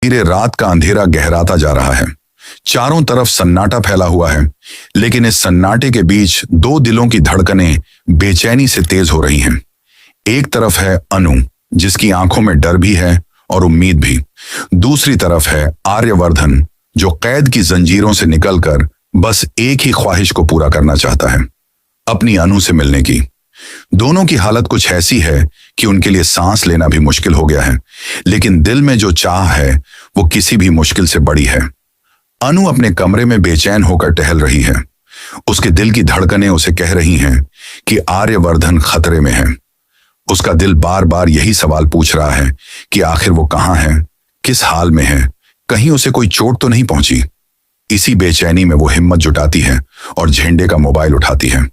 धीरे रात का अंधेरा गहराता जा रहा है। चारों तरफ सन्नाटा फैला हुआ है, लेकिन इस सन्नाटे के बीच दो दिलों की धड़कनें बेचैनी से तेज हो रही हैं। एक तरफ है अनु, जिसकी आंखों में डर भी है और उम्मीद भी। दूसरी तरफ है आर्यवर्धन, जो कैद की जंजीरों से निकलकर बस एक ही ख्वाहिश को पूरा करना चाहता है, अपनी अनु से मिलने की। दोनों की हालत कुछ ऐसी है कि उनके लिए सांस लेना भी मुश्किल हो गया है, लेकिन दिल में जो चाह है वो किसी भी मुश्किल से बड़ी है। अनु अपने कमरे में बेचैन होकर टहल रही है। उसके दिल की धड़कनें उसे कह रही हैं कि आर्यवर्धन खतरे में है। उसका दिल बार बार यही सवाल पूछ रहा है कि आखिर वो कहाँ है, किस हाल में है, कहीं उसे कोई चोट तो नहीं पहुंची। इसी बेचैनी में वो हिम्मत जुटाती है और झेंडे का मोबाइल उठाती है।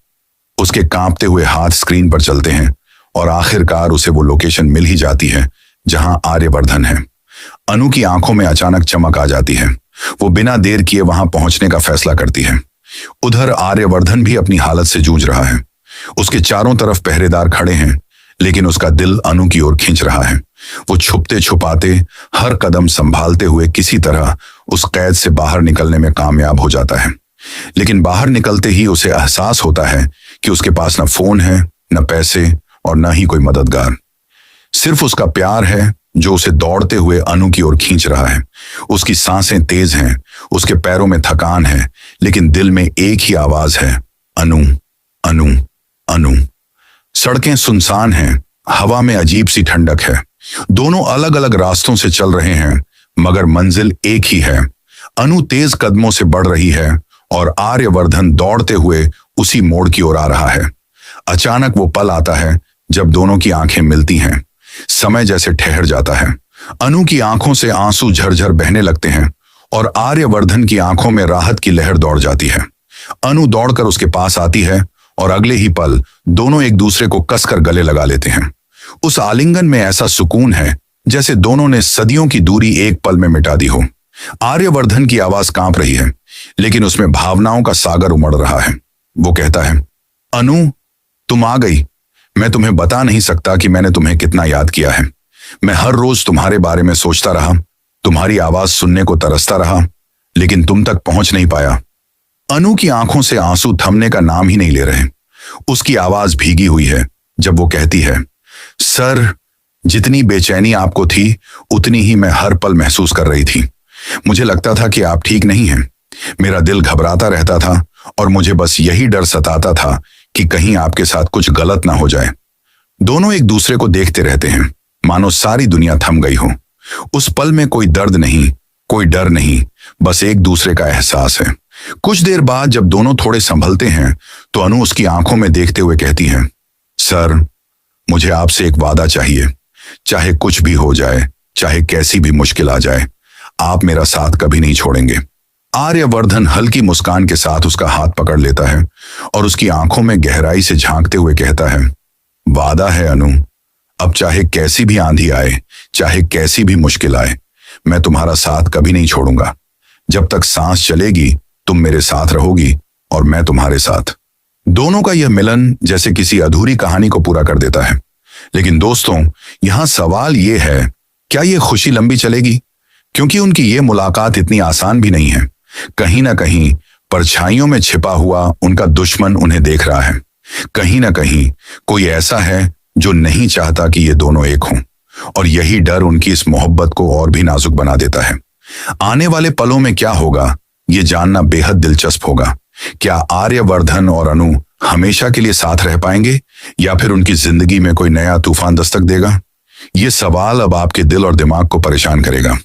उसके कांपते हुए हाथ स्क्रीन पर चलते हैं और आखिरकार उसे वो लोकेशन मिल ही जाती है जहां आर्यवर्धन है। अनु की आंखों में अचानक चमक आ जाती है। वो बिना देर किए वहां पहुंचने का फैसला करती है। उधर आर्यवर्धन भी अपनी हालत से जूझ रहा है। उसके चारों तरफ पहरेदार खड़े हैं, लेकिन उसका दिल अनु की ओर खींच रहा है। वो छुपते छुपाते, हर कदम संभालते हुए किसी तरह उस कैद से बाहर निकलने में कामयाब हो जाता है। लेकिन बाहर निकलते ही उसे एहसास होता है कि उसके पास न फोन है, न पैसे और न ही कोई मददगार। सिर्फ उसका प्यार है जो उसे दौड़ते हुए अनु की ओर खींच रहा है। उसकी सांसें तेज हैं, उसके पैरों में थकान है, लेकिन दिल में एक ही आवाज है, अनु, अनु, अनु। सड़कें सुनसान हैं, हवा में अजीब सी ठंडक है। दोनों अलग अलग रास्तों से चल रहे हैं, मगर मंजिल एक ही है। अनु तेज कदमों से बढ़ रही है और आर्यवर्धन दौड़ते हुए उसी मोड़ की ओर आ रहा है। अचानक वो पल आता है जब दोनों की आंखें मिलती हैं। समय जैसे ठहर जाता है। अनु की आंखों से आंसू झरझर बहने लगते हैं और आर्यवर्धन की आंखों में राहत की लहर दौड़ जाती है। अनु दौड़कर उसके पास आती है और अगले ही पल दोनों एक दूसरे को कसकर गले लगा लेते हैं। उस आलिंगन में ऐसा सुकून है जैसे दोनों ने सदियों की दूरी एक पल में मिटा दी हो। आर्यवर्धन की आवाज कांप रही है, लेकिन उसमें भावनाओं का सागर उमड़ रहा है। वो कहता है, अनु, तुम आ गई। मैं तुम्हें बता नहीं सकता कि मैंने तुम्हें कितना याद किया है। मैं हर रोज तुम्हारे बारे में सोचता रहा, तुम्हारी आवाज सुनने को तरसता रहा, लेकिन तुम तक पहुंच नहीं पाया। अनु की आंखों से आंसू थमने का नाम ही नहीं ले रहे। उसकी आवाज भीगी हुई है जब वो कहती है, सर, जितनी बेचैनी आपको थी उतनी ही मैं हर पल महसूस कर रही थी। मुझे लगता था कि आप ठीक नहीं हैं। मेरा दिल घबराता रहता था और मुझे बस यही डर सताता था कि कहीं आपके साथ कुछ गलत ना हो जाए। दोनों एक दूसरे को देखते रहते हैं, मानो सारी दुनिया थम गई हो। उस पल में कोई दर्द नहीं, कोई डर नहीं, बस एक दूसरे का एहसास है। कुछ देर बाद जब दोनों थोड़े संभलते हैं तो अनु उसकी आंखों में देखते हुए कहती है, सर, मुझे आपसे एक वादा चाहिए। चाहे कुछ भी हो जाए, चाहे कैसी भी मुश्किल आ जाए, आप मेरा साथ कभी नहीं छोड़ेंगे। आर्यवर्धन हल्की मुस्कान के साथ उसका हाथ पकड़ लेता है और उसकी आंखों में गहराई से झांकते हुए कहता है, वादा है अनु, अब चाहे कैसी भी आंधी आए, चाहे कैसी भी मुश्किल आए, मैं तुम्हारा साथ कभी नहीं छोड़ूंगा। जब तक सांस चलेगी तुम मेरे साथ रहोगी और मैं तुम्हारे साथ। दोनों का यह मिलन जैसे किसी अधूरी कहानी को पूरा कर देता है। लेकिन दोस्तों, यहां सवाल यह है, क्या यह खुशी लंबी चलेगी? क्योंकि उनकी यह मुलाकात इतनी आसान भी नहीं है। कहीं ना कहीं परछाइयों में छिपा हुआ उनका दुश्मन उन्हें देख रहा है। कहीं ना कहीं कोई ऐसा है जो नहीं चाहता कि ये दोनों एक हों, और यही डर उनकी इस मोहब्बत को और भी नाजुक बना देता है। आने वाले पलों में क्या होगा, ये जानना बेहद दिलचस्प होगा। क्या आर्यवर्धन और अनु हमेशा के लिए साथ रह पाएंगे, या फिर उनकी जिंदगी में कोई नया तूफान दस्तक देगा? ये सवाल अब आपके दिल और दिमाग को परेशान करेगा।